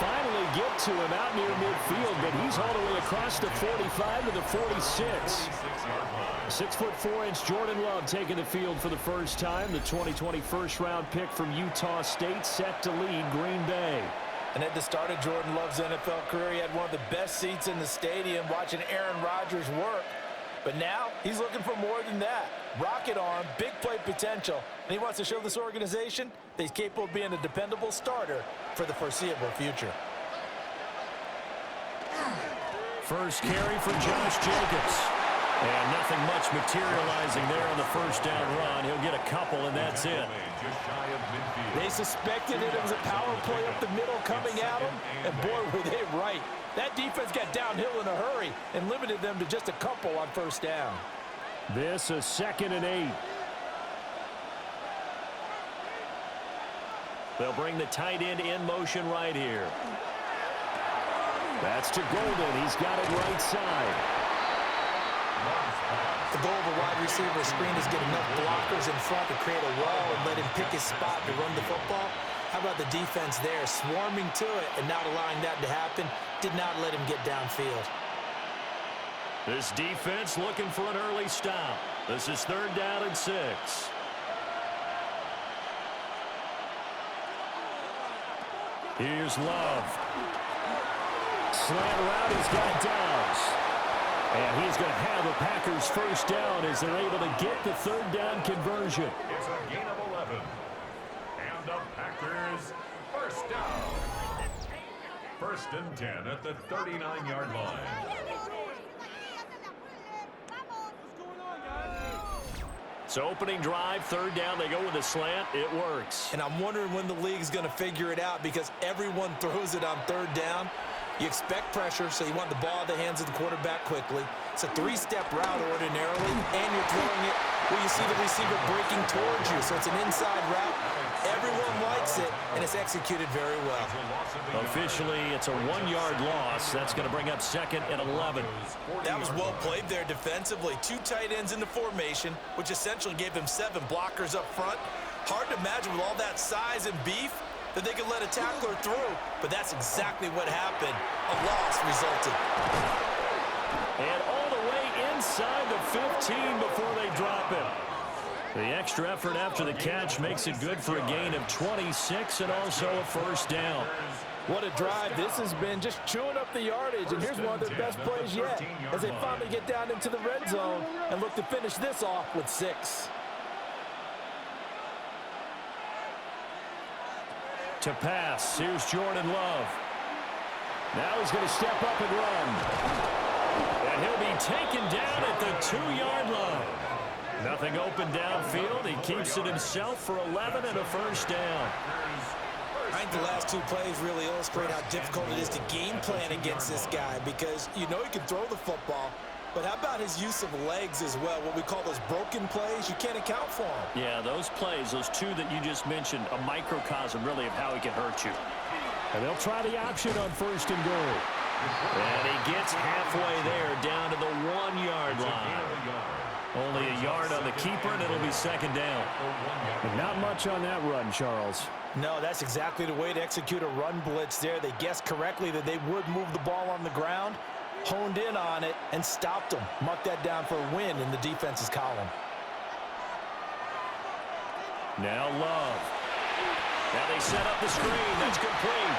finally get to him out near midfield, but he's all the way across the 45 to the 46. 6'4" Jordan Love taking the field for the first time. The 2020 first-round pick from Utah State set to lead Green Bay. And at the start of Jordan Love's NFL career, he had one of the best seats in the stadium watching Aaron Rodgers work. But now he's looking for more than that. Rocket arm, big play potential. And he wants to show this organization that he's capable of being a dependable starter for the foreseeable future. First carry for Josh Jacobs. And nothing much materializing there on the first down run. He'll get a couple, and that's it. They suspected it was a power play up the middle coming at them, and boy, were they right. That defense got downhill in a hurry and limited them to just a couple on first down. This is 2nd and 8. They'll bring the tight end in motion right here. That's to Golden. He's got it right side. The goal of a wide receiver screen is get enough blockers in front to create a wall and let him pick his spot to run the football. How about the defense there, swarming to it and not allowing that to happen? Did not let him get downfield. This defense looking for an early stop. This is 3rd down and 6. Here's Love. Slant route, he's got Downs. And he's going to have the Packers first down as they're able to get the 3rd down conversion. It's a gain of 11. And the Packers first down. 1st and 10 at the 39-yard line. So opening drive, 3rd down, they go with a slant. It works. And I'm wondering when the league's going to figure it out because everyone throws it on 3rd down. You expect pressure, so you want the ball in the hands of the quarterback quickly. It's a 3-step route ordinarily, and you're throwing it where you see the receiver breaking towards you. So it's an inside route. Everyone likes it, and it's executed very well. Officially, it's a 1-yard loss. That's going to bring up 2nd and 11. That was well played there defensively. 2 tight ends in the formation, which essentially gave them 7 blockers up front. Hard to imagine with all that size and beef that they could let a tackler through, but that's exactly what happened. A loss resulted. And all the way inside the 15 before they drop it. The extra effort after the catch makes it good for a gain of 26 and also a first down. What a drive this has been, just chewing up the yardage, and here's one of their best plays yet as they finally get down into the red zone and look to finish this off with 6. To pass, here's Jordan Love. Now he's going to step up and run. And he'll be taken down at the 2-yard line. Nothing open downfield. He keeps it himself for 11 and a first down. I think the last 2 plays really illustrate how difficult it is to game plan against this guy because you know he can throw the football, but how about his use of legs as well? What we call those broken plays, you can't account for them. Yeah, those plays, those 2 that you just mentioned, a microcosm really of how he can hurt you. And they'll try the option on 1st and goal. And he gets halfway there down to the 1-yard line. Only a yard on the keeper, and it'll be 2nd down. And not much on that run, Charles. No, that's exactly the way to execute a run blitz there. They guessed correctly that they would move the ball on the ground, honed in on it, and stopped them. Mark that down for a win in the defense's column. Now Love. Now they set up the screen. That's complete.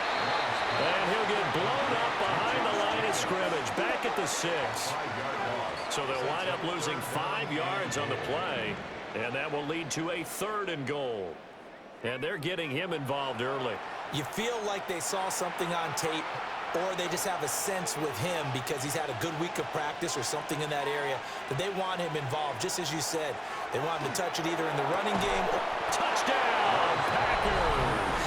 And he'll get blown up behind the line of scrimmage. Back at the 6. So they'll wind up losing 5 yards on the play. And that will lead to a 3rd and goal. And they're getting him involved early. You feel like they saw something on tape, or they just have a sense with him because he's had a good week of practice or something in that area that they want him involved. Just as you said, they want him to touch it either in the running game or... Touchdown, Packers!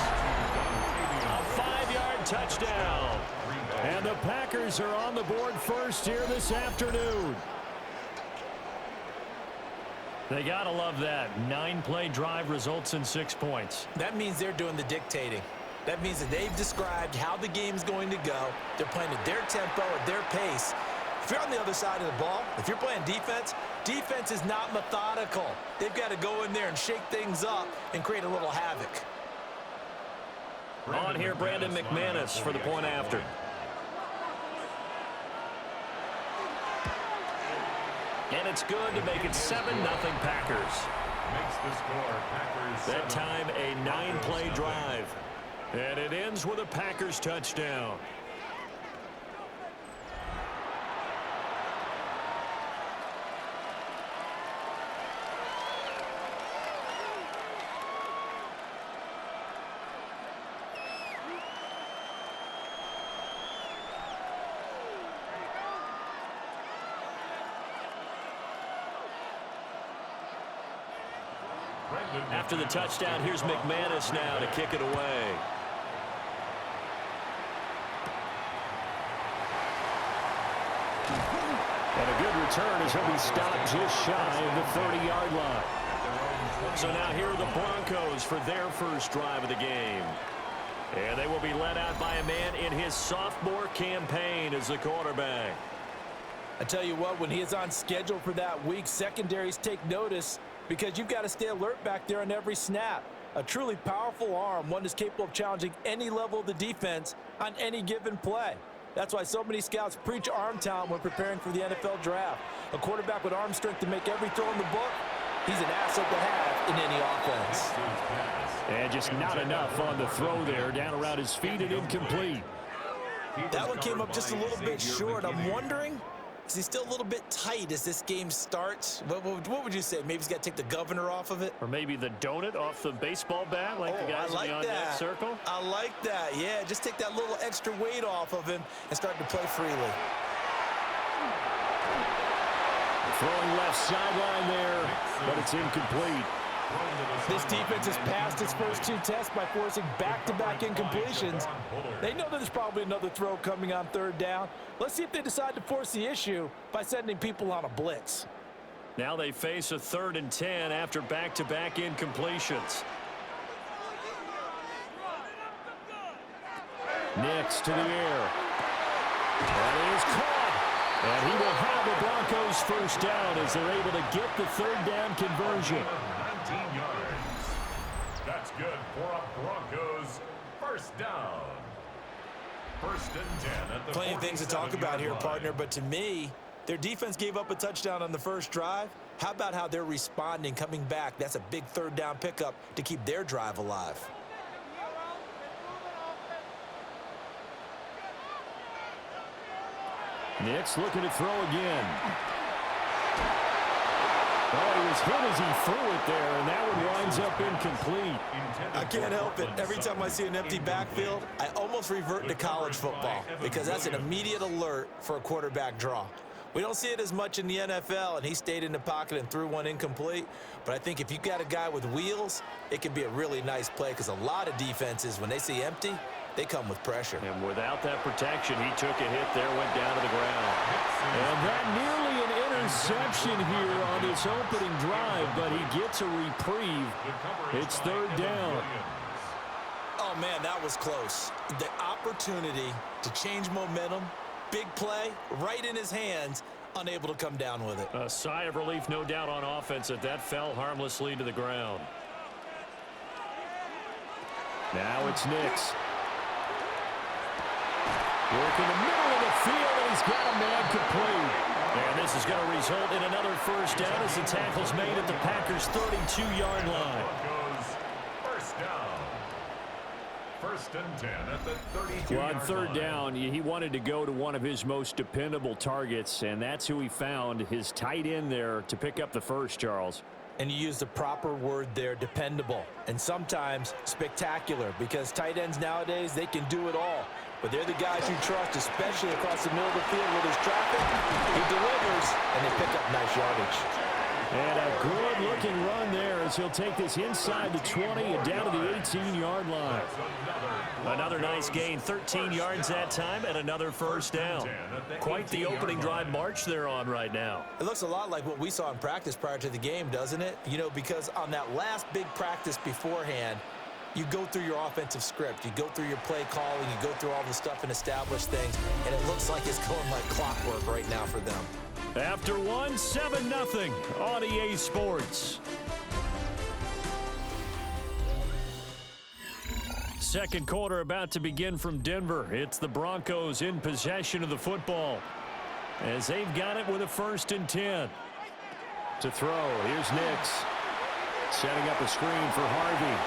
A 5-yard touchdown. And the Packers are on the board first here this afternoon. They got to love that. 9-play drive results in 6 points. That means they're doing the dictating. That means that they've described how the game's going to go. They're playing at their tempo, at their pace. If you're on the other side of the ball, if you're playing defense, defense is not methodical. They've got to go in there and shake things up and create a little havoc. On here, Brandon McManus for the point after. And it's good to make it 7-0 Packers. Makes the score Packers. That time a 9-play drive. And it ends with a Packers touchdown. After the touchdown, here's McManus now to kick it away. And a good return as he'll be stopped just shy of the 30-yard line. So now here are the Broncos for their first drive of the game. And they will be led out by a man in his sophomore campaign as the quarterback. I tell you what, when he is on schedule for that week, secondaries take notice because you've got to stay alert back there on every snap. A truly powerful arm, one that's capable of challenging any level of the defense on any given play. That's why so many scouts preach arm talent when preparing for the NFL draft. A quarterback with arm strength to make every throw in the book, he's an asset to have in any offense. And just not enough on the throw there, down around his feet and incomplete. That one came up just a little bit short. I'm wondering, is he still a little bit tight as this game starts? What would you say? Maybe he's got to take the governor off of it? Or maybe the donut off the baseball bat like the guys in the on-deck circle? I like that. Yeah, just take that little extra weight off of him and start to play freely. Throwing left sideline there, but it's incomplete. This defense has passed its first two tests by forcing back-to-back incompletions. They know that there's probably another throw coming on third down. Let's see if they decide to force the issue by sending people on a blitz. Now they face a 3rd and 10 after back-to-back incompletions. Nix to the air. That is caught. And he will have the Broncos first down as they're able to get the 3rd down conversion. 19 yards. That's good for a Broncos first down. 1st and 10 at the Plenty of things to talk about here, partner, but to me, their defense gave up a touchdown on the first drive. How about how they're responding, coming back? That's a big 3rd down pickup to keep their drive alive. Nix looking to throw again. Oh, he was hit as he threw it there, and that one winds up incomplete. I can't help it. Every time I see an empty backfield, I almost revert to college football because that's an immediate alert for a quarterback draw. We don't see it as much in the NFL, and he stayed in the pocket and threw one incomplete. But I think if you've got a guy with wheels, it can be a really nice play because a lot of defenses, when they see empty, they come with pressure. And without that protection, he took a hit there, went down to the ground. And that nearly an interception here on his opening drive, but he gets a reprieve. It's 3rd down. Oh, man, that was close. The opportunity to change momentum, big play, right in his hands, unable to come down with it. A sigh of relief, no doubt, on offense that fell harmlessly to the ground. Now it's Nix. Work in the middle of the field, and he's got a man complete. And this is going to result in another first down as the tackle's made at the Packers' 32-yard line. First down. 1st and 10 at the 32-yard line. Well, on 3rd down, he wanted to go to one of his most dependable targets, and that's who he found, his tight end there, to pick up the first, Charles. And you use the proper word there, dependable, and sometimes spectacular, because tight ends nowadays, they can do it all. But they're the guys you trust, especially across the middle of the field where there's traffic. He delivers, and they pick up nice yardage. And a good-looking run there as he'll take this inside the 20 and down to the 18-yard line. Another nice gain, 13 yards that time, and another first down. Quite the opening drive march they're on right now. It looks a lot like what we saw in practice prior to the game, doesn't it? You know, because on that last big practice beforehand, you go through your offensive script, you go through your play calling, you go through all the stuff and establish things, and it looks like it's going like clockwork right now for them. After one, 7-0 on EA Sports. second quarter about to begin from Denver. It's the Broncos in possession of the football as they've got it with a 1st and 10. To throw, here's Nix. Setting up a screen for Harvey.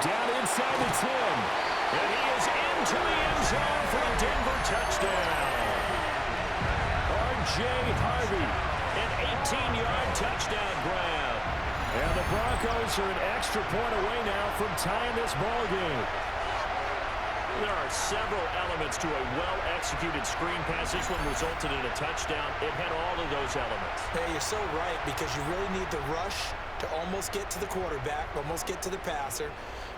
Down inside the 10. And he is into the end zone for a Denver touchdown. R.J. Harvey, an 18-yard touchdown grab. And the Broncos are an extra point away now from tying this ball game. There are several elements to a well-executed screen pass. This one resulted in a touchdown. It had all of those elements. Hey, you're so right, because you really need the rush to almost get to the quarterback, almost get to the passer.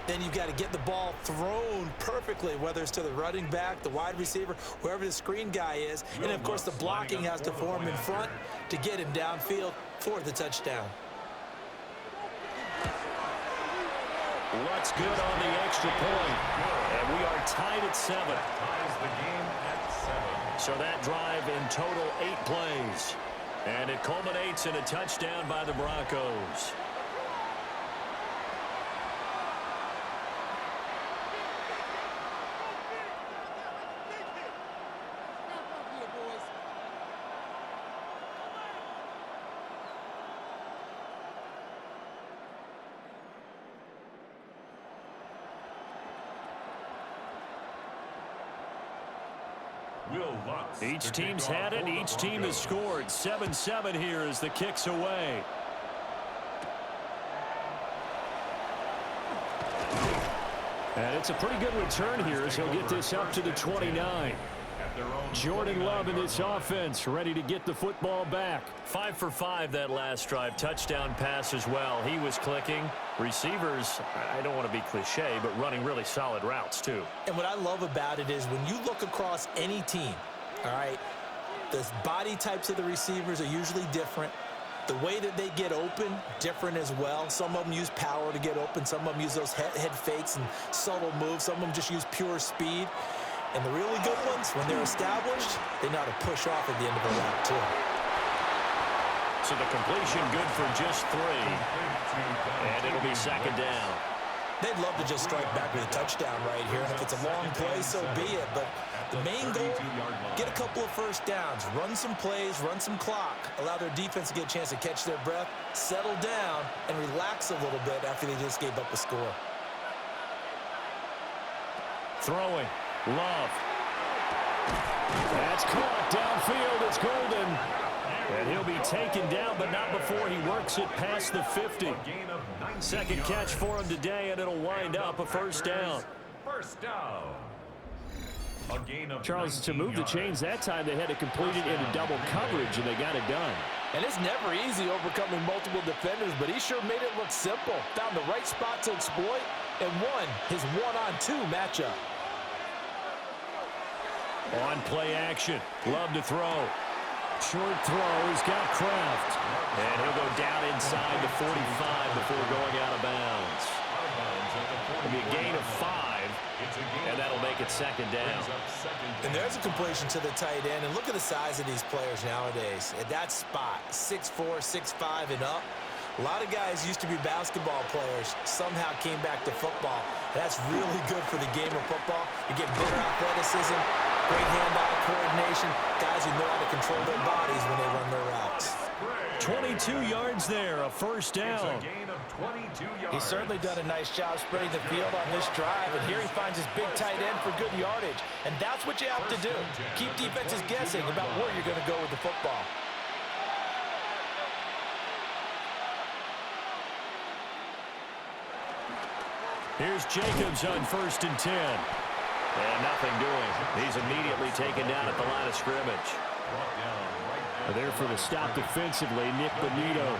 Then you've got to get the ball thrown perfectly, whether it's to the running back, the wide receiver, whoever the screen guy is. And, of course, the blocking has to form in front to get him downfield for the touchdown. What's good on the extra point? And we are tied at 7. Ties the game at 7. So that drive in total 8 plays. And it culminates in a touchdown by the Broncos. Each team's had it. Each team has scored. 7-7 here as the kick's away. And it's a pretty good return here as he'll get this up to the 29. Jordan Love in this offense, ready to get the football back. 5 for 5 that last drive. Touchdown pass as well. He was clicking. Receivers, I don't want to be cliche, but running really solid routes too. And what I love about it is when you look across any team, all right, the body types of the receivers are usually different. The way that they get open, different as well. Some of them use power to get open. Some of them use those head fakes and subtle moves. Some of them just use pure speed. And the really good ones, when they're established, they know how to push off at the end of a route, too. So the completion good for just 3. And it'll be 2nd down. They'd love to just strike back with a touchdown right here. And if it's a long play, so be it. But the main goal, get a couple of first downs, run some plays, run some clock, allow their defense to get a chance to catch their breath, settle down, and relax a little bit after they just gave up a score. Throwing. Love. That's caught downfield. It's Golden. And he'll be taken down, but not before he works it past the 50. 2nd catch for him today, and it'll wind up a 1st down. First down. A gain of Charles, to move the chains that time, they had to complete it into double coverage, and they got it done. And it's never easy overcoming multiple defenders, but he sure made it look simple. Found the right spot to exploit and won his 1-on-2 matchup. On play action. Love to throw. Short throw. He's got Kraft. And he'll go down inside the 45 before going out of bounds. It'll be a gain of 5. And that'll make it 2nd down. And there's a completion to the tight end. And look at the size of these players nowadays. At that spot, 6'4", 6'5", and up. A lot of guys used to be basketball players, somehow came back to football. That's really good for the game of football. You get better athleticism, great hand-eye coordination, guys who know how to control their bodies when they run their routes. 22 yards there, a 1st down. He's certainly done a nice job spreading the field on this drive, and here he finds his big tight end for good yardage. And that's what you have to do. Keep defenses guessing about where you're going to go with the football. Here's Jacobs on 1st and 10. And nothing doing. He's immediately taken down at the line of scrimmage. There for the stop defensively, Nick Bonito.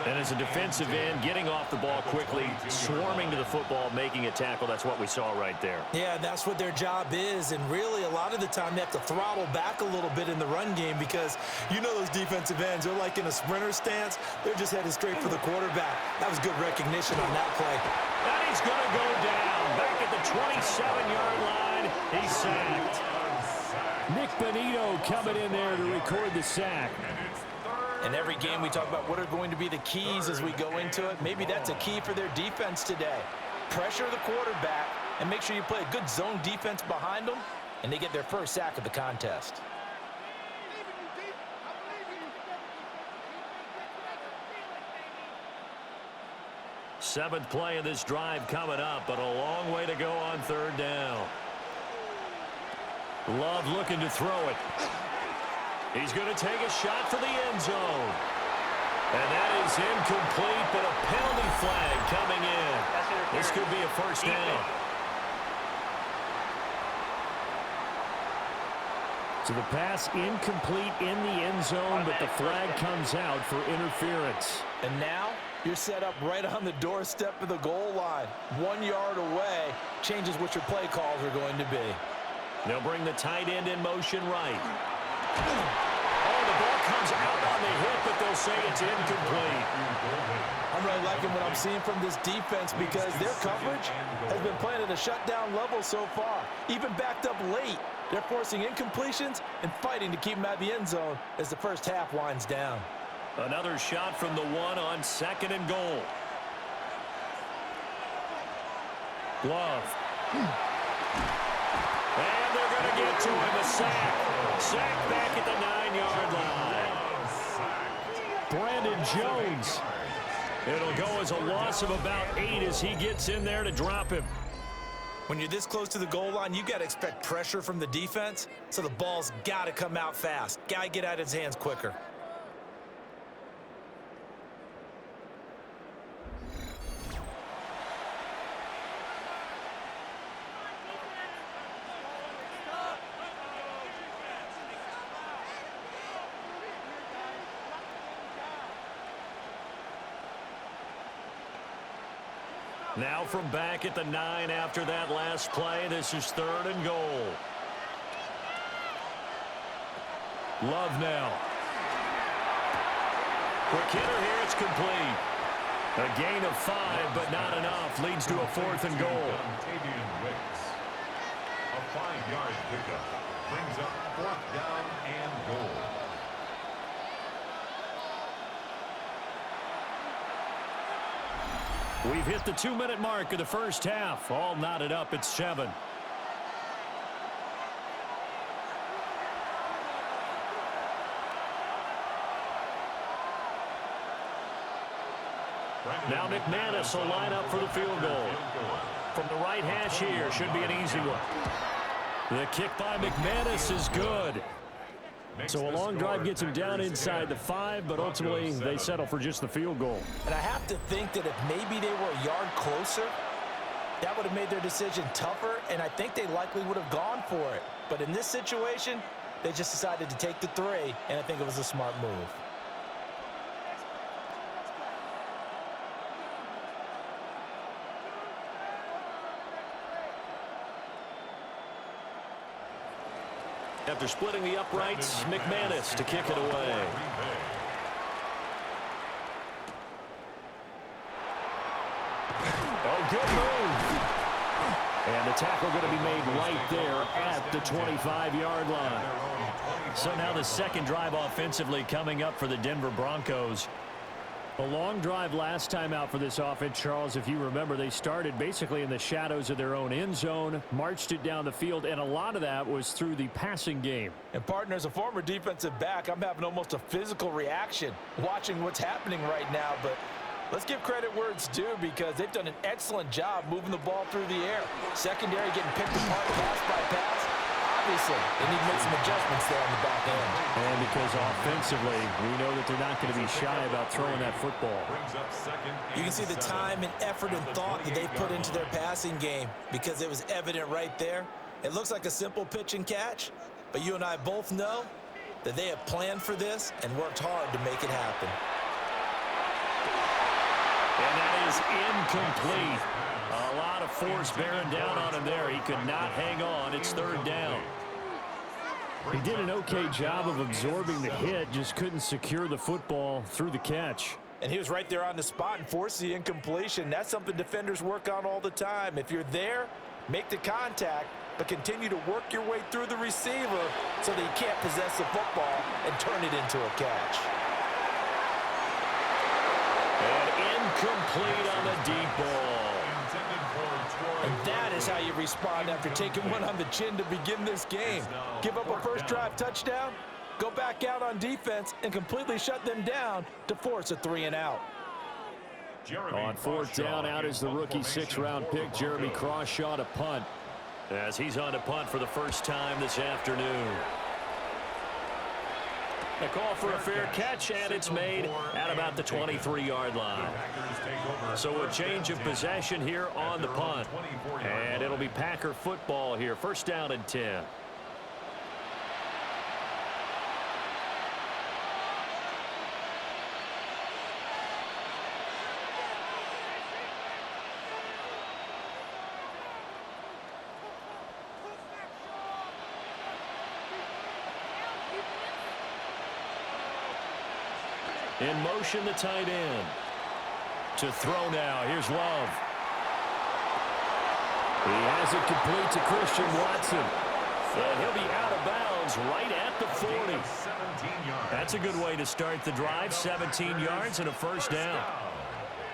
And as a defensive end, getting off the ball quickly, swarming to the football, making a tackle. That's what we saw right there. Yeah, that's what their job is. And really, a lot of the time, they have to throttle back a little bit in the run game because you know those defensive ends, they're like in a sprinter stance. They're just headed straight for the quarterback. That was good recognition on that play. And he's going to go down. Back at the 27-yard line, he's sacked. Nick Bonito coming in there to record the sack. In every game, we talk about what are going to be the keys as we go into it. Maybe that's a key for their defense today. Pressure the quarterback, and make sure you play a good zone defense behind them, and they get their first sack of the contest. Seventh play of this drive coming up, but a long way to go on third down. Love looking to throw it. He's going to take a shot for the end zone. And that is incomplete, but a penalty flag coming in. This could be a first down. So the pass incomplete in the end zone, but the flag comes out for interference. And now you're set up right on the doorstep of the goal line. 1 yard away changes what your play calls are going to be. They'll bring the tight end in motion right. Oh, the ball comes out on the hit, but they'll say it's incomplete. I'm really liking what I'm seeing from this defense because their coverage has been playing at a shutdown level so far. Even backed up late, they're forcing incompletions and fighting to keep them at the end zone as the first half winds down. Another shot from the one on second and goal. Love. And they're going to get to him, a sack. Sack back at the 9-yard line. Brandon Jones. It'll go as a loss of about 8 as he gets in there to drop him. When you're this close to the goal line, you got to expect pressure from the defense, so the ball's got to come out fast. Got to get out of his hands quicker. Now from back at the 9 after that last play, this is third and goal. Love now. Quick hitter here, it's complete. A gain of 5, but not enough. Leads to a fourth and goal. A 5-yard pickup brings up fourth down and goal. We've hit the 2-minute mark of the first half. All knotted up at 7. Now McManus will line up for the field goal. From the right hash here, should be an easy one. The kick by McManus is good. So a long drive gets him down inside the 5, but ultimately they settle for just the field goal. And I have to think that if maybe they were a yard closer, that would have made their decision tougher, and I think they likely would have gone for it. But in this situation, they just decided to take the 3, and I think it was a smart move. After splitting the uprights, McManus to kick it away. Oh, good move. And the tackle going to be made right there at the 25-yard line. So now the second drive offensively coming up for the Denver Broncos. A long drive last time out for this offense, Charles. If you remember, they started basically in the shadows of their own end zone, marched it down the field, and a lot of that was through the passing game. And, partner, as a former defensive back, I'm having almost a physical reaction watching what's happening right now. But let's give credit where it's due because they've done an excellent job moving the ball through the air. Secondary getting picked apart pass by pass. Obviously, they need to make some adjustments there on the back end. And because offensively, we know that they're not going to be shy about throwing that football. You can see the time and effort and thought that they put into their passing game because it was evident right there. It looks like a simple pitch and catch, but you and I both know that they have planned for this and worked hard to make it happen. And that is incomplete. A lot of force bearing down on him there. He could not hang on. It's third down. He did an okay job of absorbing the hit, just couldn't secure the football through the catch. And he was right there on the spot and forced the incompletion. That's something defenders work on all the time. If you're there, make the contact, but continue to work your way through the receiver so that he can't possess the football and turn it into a catch. And incomplete on the deep ball. And that is how you respond after taking one on the chin to begin this game. Give up a first drive touchdown, go back out on defense, and completely shut them down to force a 3-and-out. On fourth down, out is the rookie 6th-round pick, Jeremy Crawshaw, to punt, as he's on to punt for the first time this afternoon. A call for a fair catch, and it's made at about the 23-yard line. So a change of possession here on the punt. And it'll be Packer football here. First down and 10. In motion, the tight end. To throw now. Here's Love. He has it complete to Christian Watson. And he'll be out of bounds right at the 40. That's a good way to start the drive. 17 yards and a first down.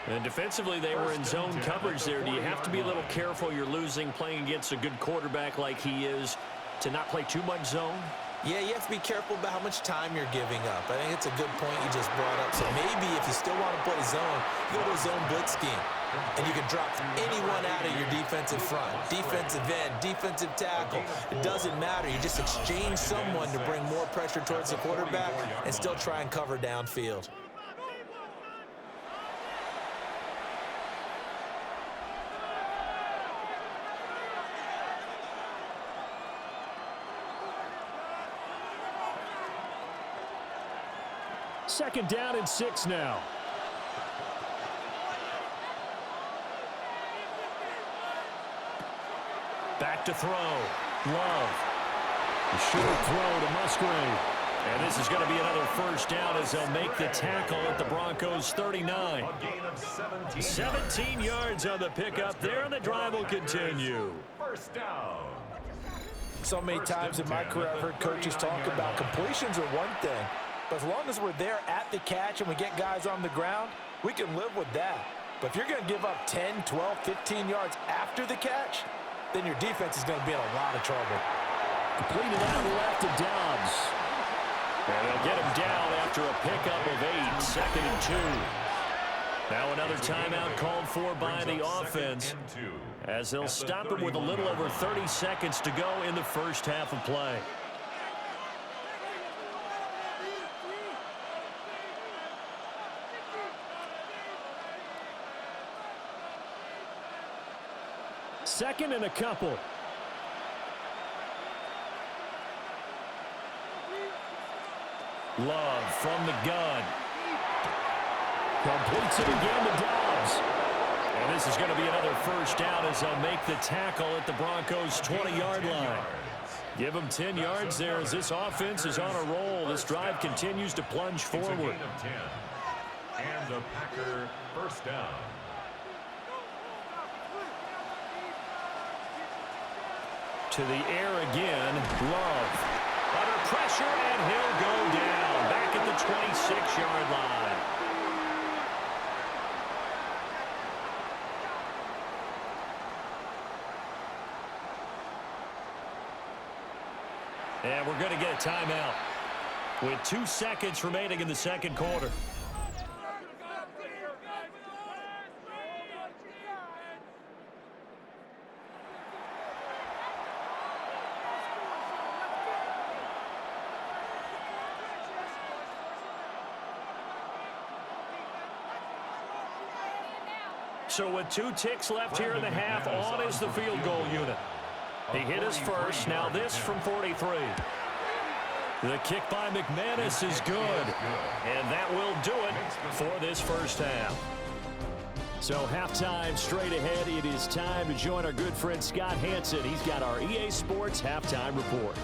And defensively, they were in zone coverage there. Do you have to be a little careful? You're losing playing against a good quarterback like he is to not play too much zone? Yeah, you have to be careful about how much time you're giving up. I think it's a good point you just brought up. So maybe if you still want to play zone, you go to a zone blitz scheme. And you can drop anyone out of your defensive front. Defensive end, defensive tackle. It doesn't matter. You just exchange someone to bring more pressure towards the quarterback and still try and cover downfield. Second down and 6 now. Back to throw. Love. The short throw to Musgrave. And this is going to be another first down as they'll make the tackle at the Broncos 39. 17 yards on the pickup there, and the drive will continue. First down. So many times in my career, I've heard coaches talk about completions are one thing. But as long as we're there at the catch and we get guys on the ground, we can live with that. But if you're going to give up 10, 12, 15 yards after the catch, then your defense is going to be in a lot of trouble. Completed out left to Dobbs. And they'll get him down after a pickup of 8, second and 2. Now another timeout called for by the offense as they'll stop him with a little over 30 seconds to go in the first half of play. Second and a couple. Love from the gun. Completes it again to Dobbs. And this is going to be another first down as they'll make the tackle at the Broncos' 20-yard line. Give them 10 yards there as this offense is on a roll. This drive continues to plunge forward. And the Packer first down. To the air again, Love. Under pressure, and he'll go down. Back at the 26-yard line. And we're going to get a timeout with 2 seconds remaining in the second quarter. So with 2 ticks left here in the half, on is the field goal unit. He hit his first. Now this from 43. The kick by McManus is good. And that will do it for this first half. So halftime straight ahead. It is time to join our good friend Scott Hanson. He's got our EA Sports halftime report.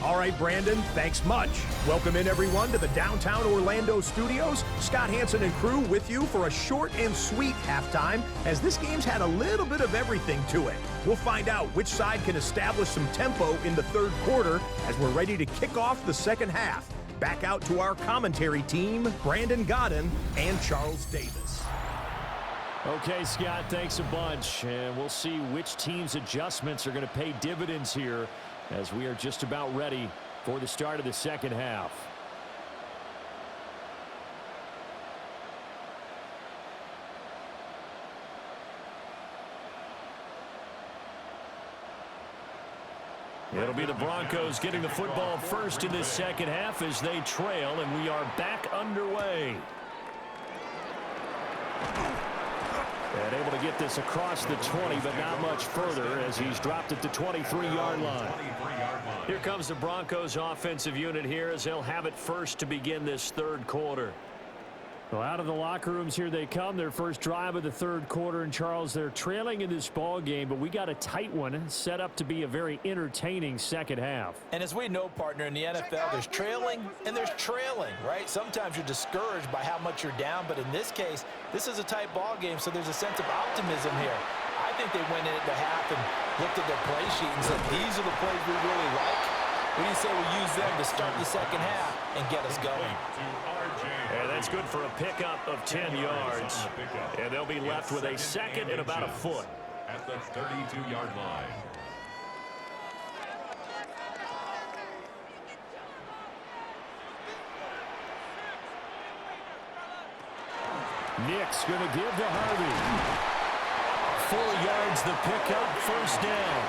All right, Brandon, thanks much. Welcome in, everyone, to the downtown Orlando studios. Scott Hanson and crew with you for a short and sweet halftime, as this game's had a little bit of everything to it. We'll find out which side can establish some tempo in the third quarter as we're ready to kick off the second half. Back out to our commentary team, Brandon Godden and Charles Davis. Okay, Scott, thanks a bunch. And we'll see which team's adjustments are going to pay dividends here as we are just about ready for the start of the second half. It'll be the Broncos getting the football first in this second half as they trail, and we are back underway. And able to get this across the 20, but not much further as he's dropped at the 23-yard line. Here comes the Broncos offensive unit here as they'll have it first to begin this third quarter. Well, out of the locker rooms here they come. Their first drive of the third quarter. And, Charles, they're trailing in this ball game, but we got a tight one set up to be a very entertaining second half. And as we know, partner, in the NFL, there's trailing and there's trailing, right? Sometimes you're discouraged by how much you're down, but in this case, this is a tight ball game, so there's a sense of optimism here. I think they went in at the half and looked at their play sheet and said, these are the plays we really like. What do you say we use them to start the second half and get us going? And that's good for a pickup of 10 yards. And they'll be left with a second and about a foot. At the 32-yard line. Nick's going to give to Harvey. 4 yards the pickup, first down.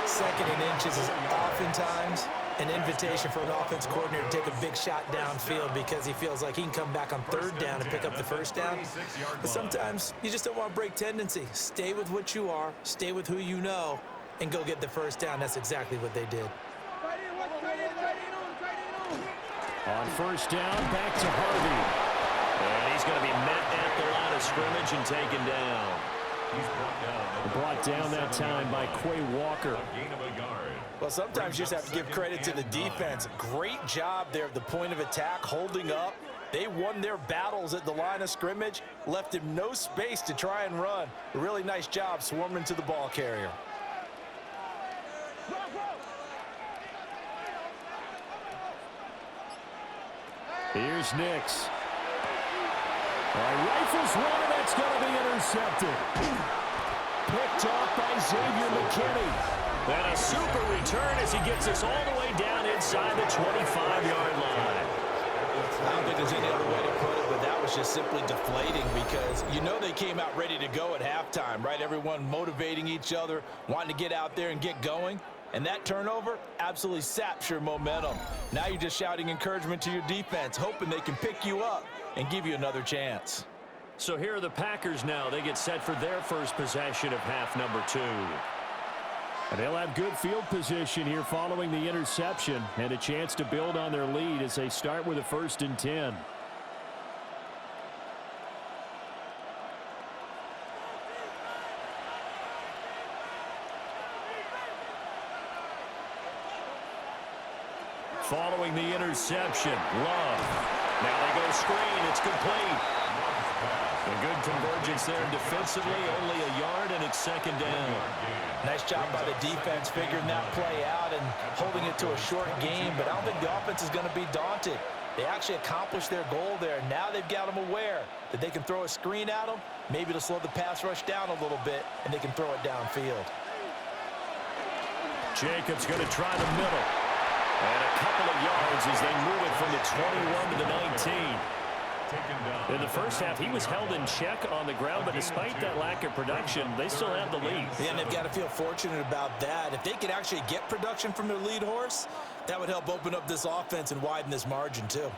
Second and inches is oftentimes an invitation for an offense coordinator to take a big shot downfield because he feels like he can come back on third down and pick up the first down. But sometimes you just don't want to break tendency. Stay with what you are, stay with who you know, and go get the first down. That's exactly what they did. On first down, back to Harvey. And he's going to be met at the line of scrimmage and taken down. Brought down that time by Quay Walker. Well, sometimes you just have to give credit to the defense. Great job there at the point of attack, holding up. They won their battles at the line of scrimmage, left him no space to try and run. A really nice job swarming to the ball carrier. Here's Nix. Rifles one, and that's going to be intercepted. Picked off by Xavier McKinney. And a super return as he gets us all the way down inside the 25-yard line. I don't think there's any other way to put it, but that was just simply deflating because you know they came out ready to go at halftime, right? Everyone motivating each other, wanting to get out there and get going. And that turnover absolutely saps your momentum. Now you're just shouting encouragement to your defense, hoping they can pick you up and give you another chance. So here are the Packers now. They get set for their first possession of half number 2. And they'll have good field position here following the interception and a chance to build on their lead as they start with a 1st and 10. Following the interception, Love. Now they go screen. It's complete. A good convergence there defensively. Only a yard, and it's 2nd down. Nice job by the defense figuring that play out and holding it to a short game, but I don't think the offense is going to be daunted. They actually accomplished their goal there. Now they've got them aware that they can throw a screen at them, maybe to slow the pass rush down a little bit, and they can throw it downfield. Jacobs going to try the middle. And a couple of yards as they move it from the 21 to the 19. In the first half, he was held in check on the ground, but despite that lack of production, they still have the lead. Yeah, and they've got to feel fortunate about that. If they could actually get production from their lead horse, that would help open up this offense and widen this margin, too.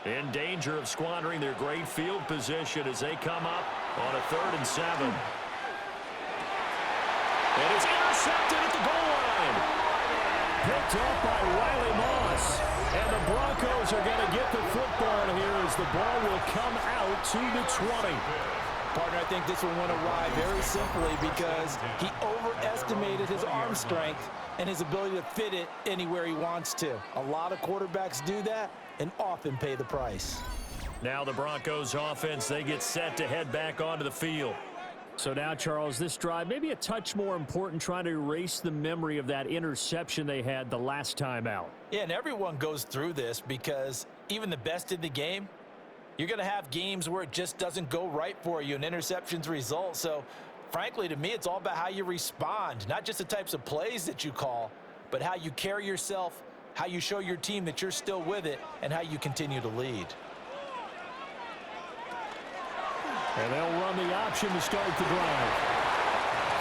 In danger of squandering their great field position as they come up on a 3rd and 7. And it's intercepted at the goal line. Picked up by Riley Moss. And the Broncos are going to get the football here as the ball will come out to the 20. Partner, I think this one went awry very simply because he overestimated his arm strength and his ability to fit it anywhere he wants to. A lot of quarterbacks do that and often pay the price. Now the Broncos offense, they get set to head back onto the field. So now, Charles, this drive maybe a touch more important, trying to erase the memory of that interception they had the last time out. Yeah, and everyone goes through this because even the best in the game, You're going to have games where it just doesn't go right for you and interceptions result. So, frankly, to me, it's all about how you respond, not just the types of plays that you call, but how you carry yourself, how you show your team that you're still with it, and how you continue to lead. And they'll run the option to start the drive.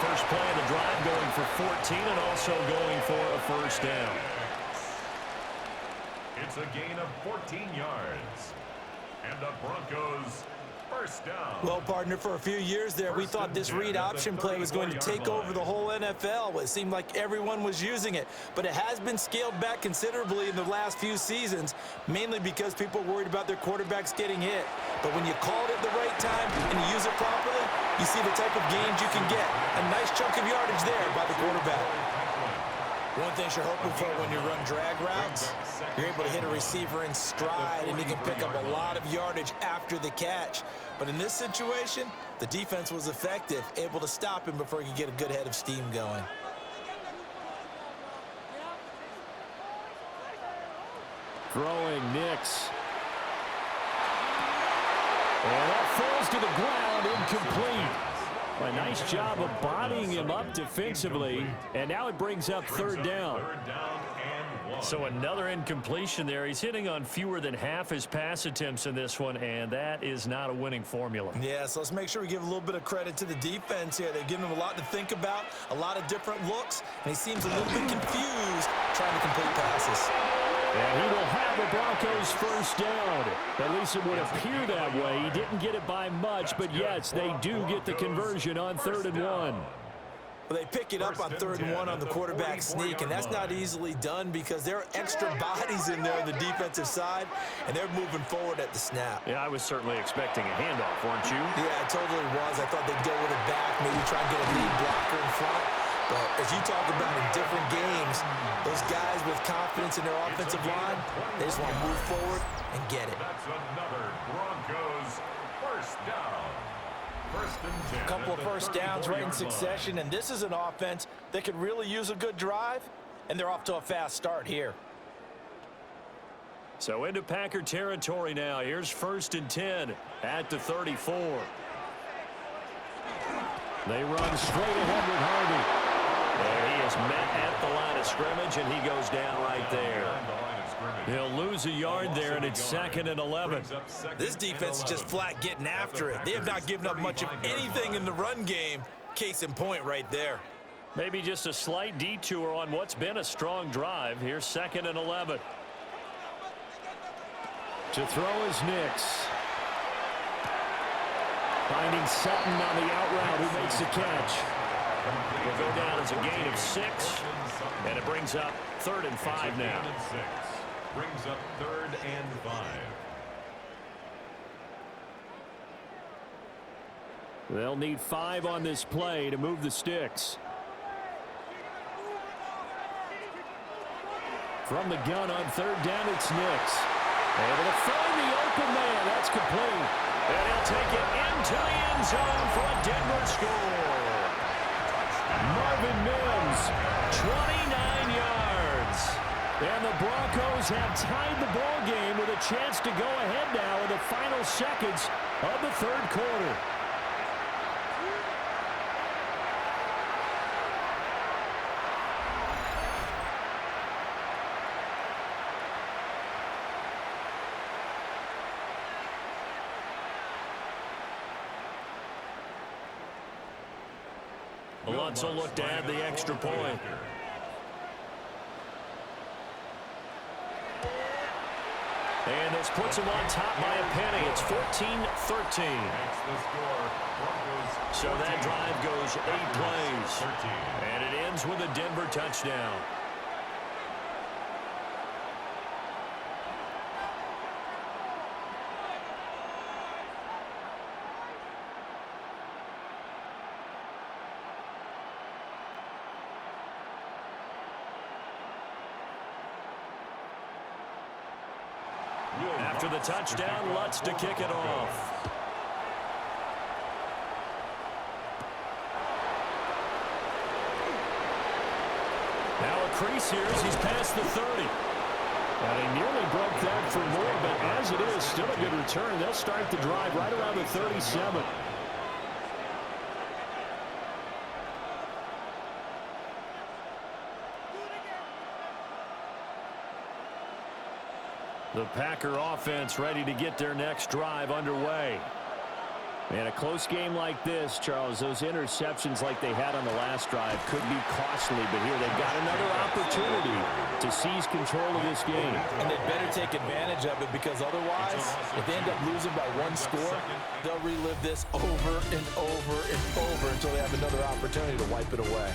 First play of the drive going for 14 and also going for a first down. It's a gain of 14 yards. And the Broncos first down. Well, partner, for a few years there, we thought this read option play was going to take over the whole NFL. It seemed like everyone was using it, but it has been scaled back considerably in the last few seasons, mainly because people are worried about their quarterbacks getting hit. But when you call it at the right time and you use it properly, you see the type of gains you can get. A nice chunk of yardage there by the quarterback. One thing you're hoping for when you run drag routes, you're able to hit a receiver in stride and he can pick up a lot of yardage after the catch. But in this situation, the defense was effective, able to stop him before he could get a good head of steam going. Throwing Nix. And that falls to the ground, incomplete. A nice job of bodying him up defensively, and now it brings up third down. So another incompletion there. He's hitting on fewer than half his pass attempts in this one, and that is not a winning formula. Yeah, so let's make sure we give a little bit of credit to the defense here. They've given him a lot to think about, a lot of different looks, and he seems a little bit confused trying to complete passes. And he will have the Broncos first down. At least it would appear that way. He didn't get it by much, but yes, they do get the conversion on 3rd and 1. Well, they pick it up on 3rd and 1 on the quarterback sneak, and that's not easily done because there are extra bodies in there on the defensive side, and they're moving forward at the snap. Yeah, I was certainly expecting a handoff, weren't you? Yeah, it totally was. I thought they'd go with it back, maybe try and get a lead blocker in front. But as you talk about in different games, those guys with confidence in their offensive line, they just want to move forward and get it. That's another Broncos first down. First and 10. A couple of first downs right in succession, and this is an offense that could really use a good drive, and they're off to a fast start here. So into Packer territory now. Here's 1st and 10 at the 34. They run straight ahead with Harvey. And he is met at the line of scrimmage, and he goes down right there. He'll lose a yard there, and it's 2nd and 11. This defense is just flat getting after it. They have not given up much of anything in the run game. Case in point right there. Maybe just a slight detour on what's been a strong drive. Here's 2nd and 11. To throw is Nix. Finding Sutton on the out route, who makes the catch. Will go down as a gain of 6, and it brings up 3rd and 5 now. Brings up 3rd and 5. They'll need 5 on this play to move the sticks. From the gun on 3rd down, it's Nix. Able to find the open man. That's complete. And he'll take it into the end zone for a Denver score. Marvin Mims, 29 yards. And the Broncos have tied the ball game with a chance to go ahead now in the final seconds of the 3rd quarter. Lutz will look to add the extra point. And this puts him on top by a penny. It's 14-13. So that drive goes 8 plays. And it ends with a Denver touchdown. After the touchdown, Lutz to kick it off. Now a crease here as he's past the 30. And he nearly broke that for more, but as it is. Still a good return. They'll start the drive right around the 37. The Packer offense ready to get their next drive underway. And a close game like this, Charles, those interceptions like they had on the last drive could be costly. But here they've got another opportunity to seize control of this game. And they better take advantage of it, because otherwise, if they end up losing by one score, they'll relive this over and over and over until they have another opportunity to wipe it away.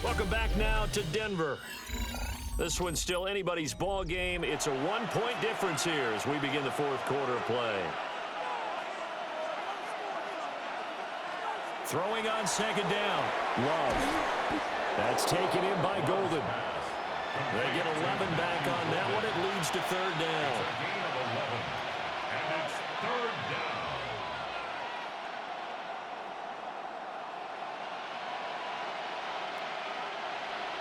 Welcome back now to Denver. This one's still anybody's ball game. It's a one-point difference here as we begin the fourth quarter of play. Throwing on second down. Love. That's taken in by Golden. They get 11 back on that one. It leads to third down. Gain of 11. And it's third down.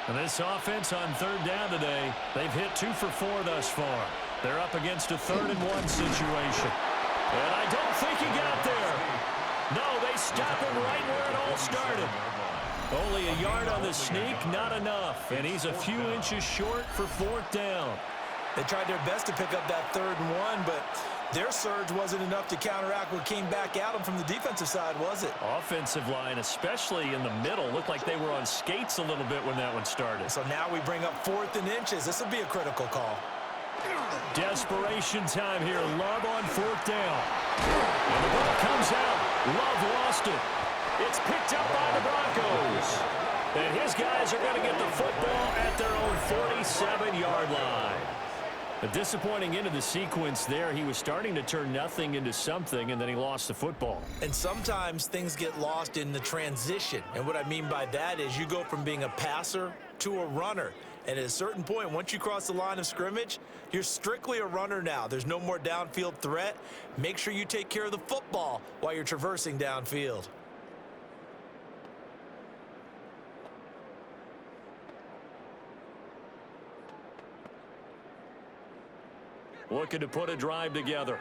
And this offense on third down today, they've hit 2 for 4 thus far. They're up against a 3rd-and-1 situation. And I don't think he got there. No, they stop him right where it all started. Only a yard on the sneak, not enough. And he's a few inches short for 4th down. They tried their best to pick up that 3rd-and-1, but their surge wasn't enough to counteract what came back at them from the defensive side, was it? Offensive line, especially in the middle, looked like they were on skates a little bit when that one started. So now we bring up 4th and inches. This will be a critical call. Desperation time here. Love on 4th down. And the ball comes out. Love lost it. It's picked up by the Broncos. And his guys are going to get the football at their own 47-yard line. A disappointing end of the sequence there. He was starting to turn nothing into something, and then he lost the football. And sometimes things get lost in the transition. And what I mean by that is you go from being a passer to a runner. And at a certain point, once you cross the line of scrimmage, you're strictly a runner now. There's no more downfield threat. Make sure you take care of the football while you're traversing downfield. Looking to put a drive together.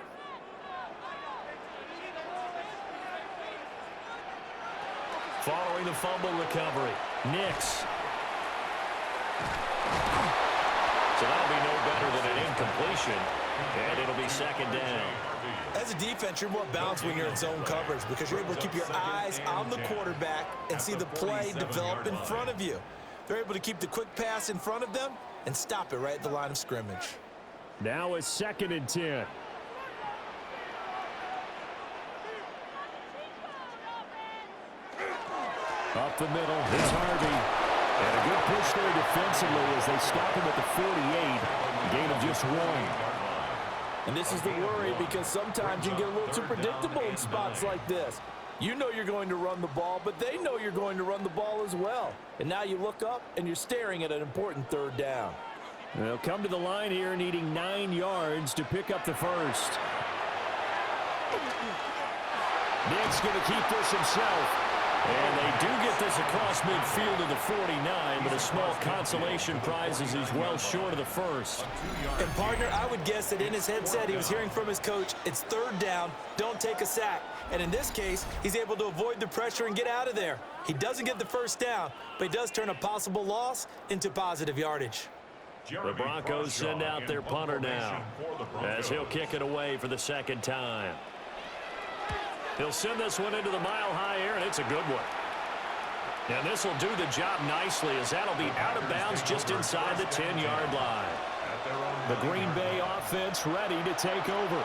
Following the fumble recovery, Nix. So that'll be no better than an incompletion, and it'll be 2nd down. As a defense, you're more balanced when you're in zone coverage because you're able to keep your eyes on the quarterback and see the play develop in front of you. They're able to keep the quick pass in front of them and stop it right at the line of scrimmage. Now it's 2nd and 10. Up the middle, it's Harvey. And a good push there defensively as they stop him at the 48. Gain of just 1. And this is the worry, because sometimes you can get a little too predictable in spots like this. You know you're going to run the ball, but they know you're going to run the ball as well. And now you look up and you're staring at an important 3rd down. They'll come to the line here needing 9 yards to pick up the first. Nick's going to keep this himself. And they do get this across midfield to the 49, but a small consolation prize as he's well short of the first. And, partner, I would guess that in his headset he was hearing from his coach, it's 3rd down, don't take a sack. And in this case, he's able to avoid the pressure and get out of there. He doesn't get the first down, but he does turn a possible loss into positive yardage. The Broncos send out their punter now as he'll kick it away for the 2nd time. He'll send this one into the mile-high air, and it's a good one. And this will do the job nicely as that'll be out of bounds just inside the 10-yard line. The Green Bay offense ready to take over.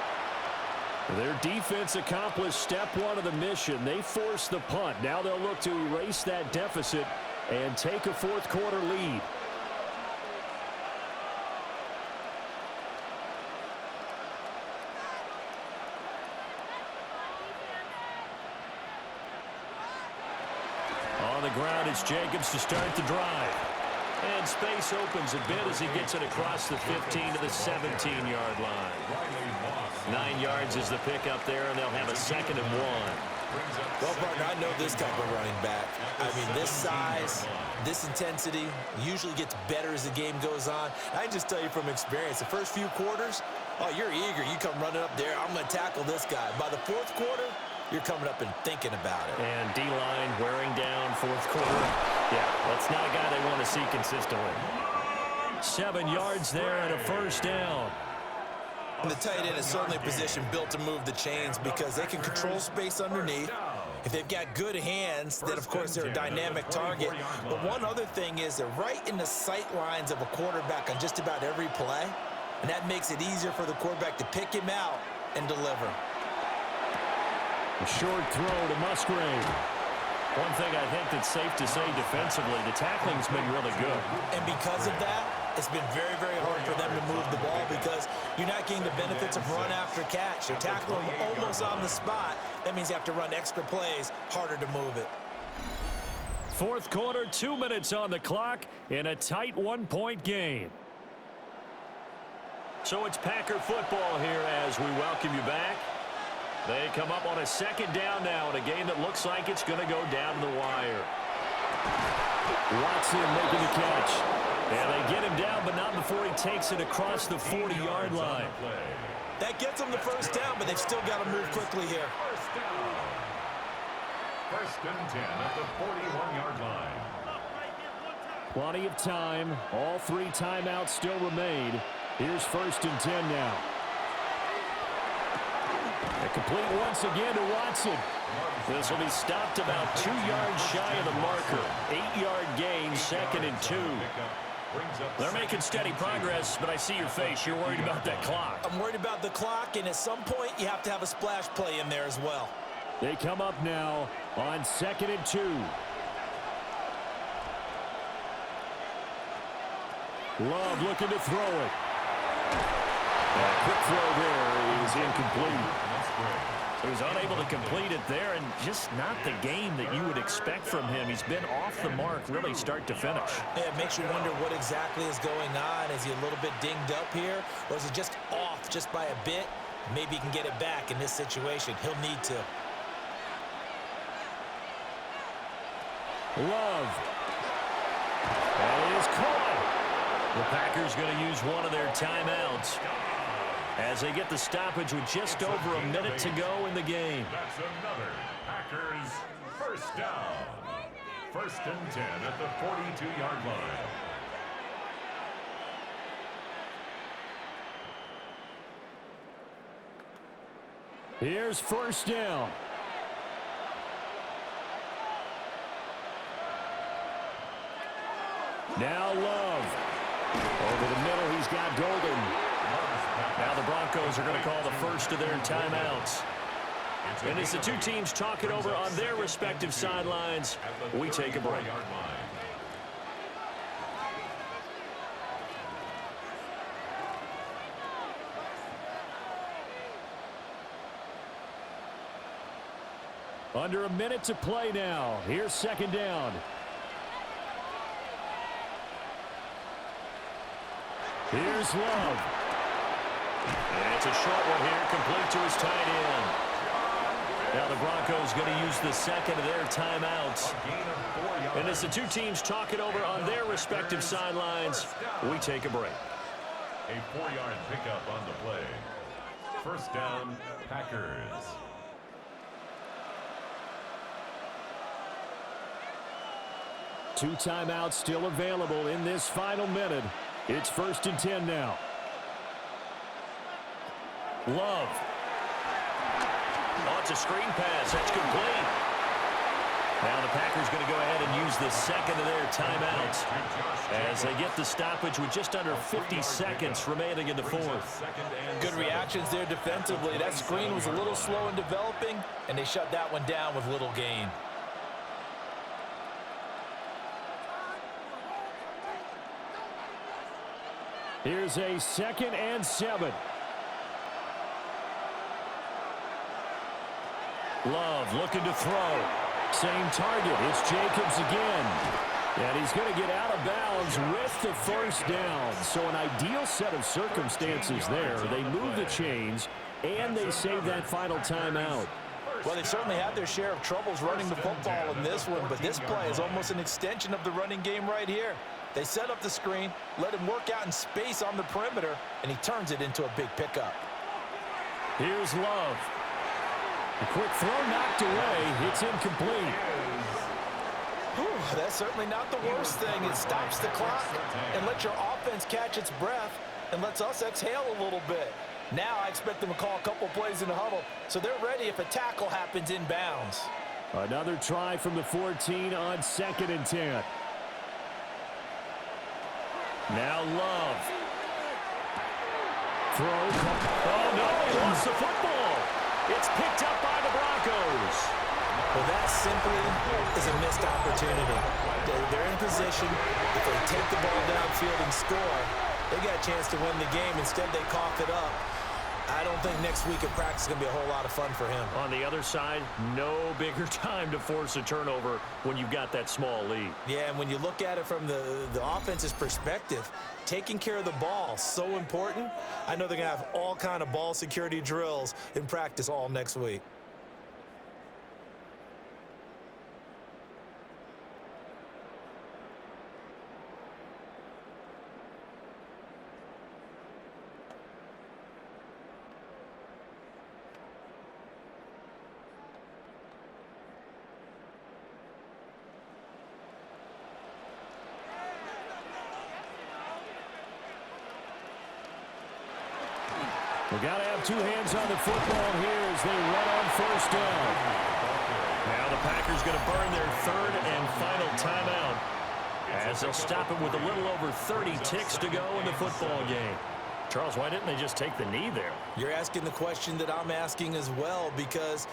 Their defense accomplished step 1 of the mission. They forced the punt. Now they'll look to erase that deficit and take a 4th quarter lead. On the ground, it's Jacobs to start the drive. and space opens a bit as he gets it across the 15 to the 17-yard line. 9 yards is the pickup there, and they'll have a 2nd and 1. Well, partner, I know this type of running back. I mean, this size, this intensity usually gets better as the game goes on. I just tell you from experience, the first few quarters, oh, you're eager. You come running up there, I'm going to tackle this guy. By the 4th quarter, you're coming up and thinking about it. And D-line wearing down 4th quarter. Yeah, that's not a guy they want to see consistently. 7 yards there and a 1st down. And the tight end is certainly a position built to move the chains because they can control space underneath. If they've got good hands, then, of course, they're a dynamic target. But one other thing is they're right in the sight lines of a quarterback on just about every play, and that makes it easier for the quarterback to pick him out and deliver. A short throw to Musgrave. One thing I think that's safe to say defensively, the tackling's been really good. And because of that, it's been very, very hard for them to move the ball because you're not getting the benefits of run after catch. You're tackling almost on the spot. That means you have to run extra plays, harder to move it. 4th quarter, 2 minutes on the clock in a tight 1-point game. So it's Packer football here as we welcome you back. They come up on a 2nd down now in a game that looks like it's going to go down to the wire. Watson making the catch. And they get him down, but not before he takes it across the 40-yard line. That gets them the 1st down, but they've still got to move quickly here. 1st and 10 at the 41-yard line. Plenty of time. All 3 timeouts still remain. Here's 1st and 10 now. A complete once again to Watson. This will be stopped about 2 yards shy of the marker. 8-yard gain, 2nd and 2. They're making steady progress, but I see your face. You're worried about that clock. I'm worried about the clock, and at some point, you have to have a splash play in there as well. They come up now on 2nd and 2. Love looking to throw it. A quick throw there is incomplete. He was unable to complete it there, and just not the game that you would expect from him. He's been off the mark really start to finish. Yeah, it makes you wonder what exactly is going on. Is he a little bit dinged up here, or is he just off just by a bit? Maybe he can get it back in this situation. He'll need to. Love. That is caught. The Packers going to use one of their timeouts as they get the stoppage with just over a minute to go in the game. That's another Packers 1st down. 1st and 10 at the 42-yard line. Here's 1st down. Now Love. Over the middle, he's got Golden. Now the Broncos are going to call the first of their timeouts. And as the 2 teams talk it over on their respective sidelines, we take a break. Under a minute to play now. Here's 2nd down. Here's Love. And it's a short one here, complete to his tight end. Now the Broncos going to use the 2nd of their timeouts. And as the 2 teams talk it over on their respective sidelines, we take a break. A 4-yard pickup on the play. 1st down, Packers. Two timeouts still available in this final minute. It's 1st and 10 now. Love. Oh, it's a screen pass. That's complete. Now the Packers going to go ahead and use the 2nd of their timeouts as they get the stoppage with just under 50 seconds remaining in the 4th. Good reactions there defensively. That screen was a little slow in developing, and they shut that one down with little gain. Here's a 2nd and 7. Love looking to throw. Same target. It's Jacobs again. And he's going to get out of bounds with the first down. So an ideal set of circumstances there. They move the chains, and they save that final timeout. Well, they certainly had their share of troubles running the football in this one, but this play is almost an extension of the running game right here. They set up the screen, let him work out in space on the perimeter, and he turns it into a big pickup. Here's Love. A quick throw knocked away. It's incomplete. Whew, that's certainly not the worst thing. It stops the clock and lets your offense catch its breath and lets us exhale a little bit. Now I expect them to call a couple plays in the huddle, so they're ready if a tackle happens inbounds. Another try from the 14 on 2nd and 10. Now Love. Throw. Oh, no, he lost the football. It's picked up by the Broncos. Well, that simply is a missed opportunity. They're in position. If they take the ball downfield and score, they got a chance to win the game. Instead, they cough it up. I don't think next week at practice is going to be a whole lot of fun for him. On the other side, no bigger time to force a turnover when you've got that small lead. Yeah, and when you look at it from the offense's perspective, taking care of the ball, so important. I know they're going to have all kind of ball security drills in practice all next week. We got to have two hands on the football here as they run on first down. Now the Packers going to burn their 3rd and final timeout as they'll stop it with a little over 30 ticks to go in the football game. Charles, why didn't they just take the knee there? You're asking the question that I'm asking as well, because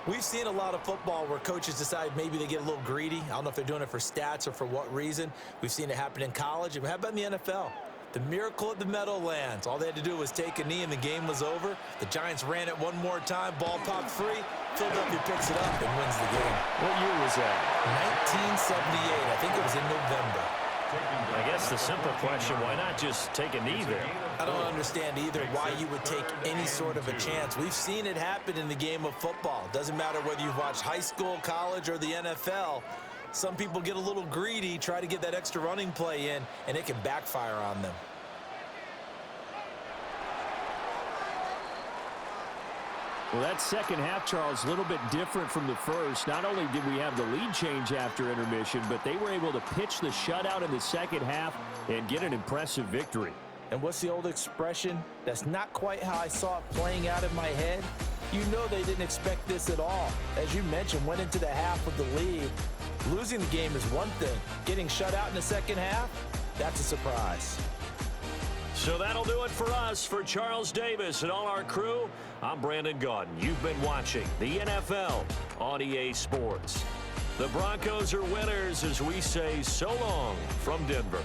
we've seen a lot of football where coaches decide maybe they get a little greedy. I don't know if they're doing it for stats or for what reason. We've seen it happen in college. And how about in the NFL? The miracle of the Meadowlands. All they had to do was take a knee and the game was over. The Giants ran it one more time. Ball popped free. Philadelphia picks it up and wins the game. What year was that? 1978. I think it was in November. I guess the simple question, why not just take a knee there? I don't understand either why you would take any sort of a chance. We've seen it happen in the game of football. Doesn't matter whether you've watched high school, college, or the NFL. Some people get a little greedy, try to get that extra running play in, and it can backfire on them. Well, that second half, Charles, a little bit different from the first. Not only did we have the lead change after intermission, but they were able to pitch the shutout in the second half and get an impressive victory. And what's the old expression? That's not quite how I saw it playing out in my head. You know they didn't expect this at all. As you mentioned, went into the half with the lead. Losing the game is one thing. Getting shut out in the second half, that's a surprise. So that'll do it for us. For Charles Davis and all our crew, I'm Brandon Gaudin. You've been watching the NFL on EA Sports. The Broncos are winners as we say so long from Denver.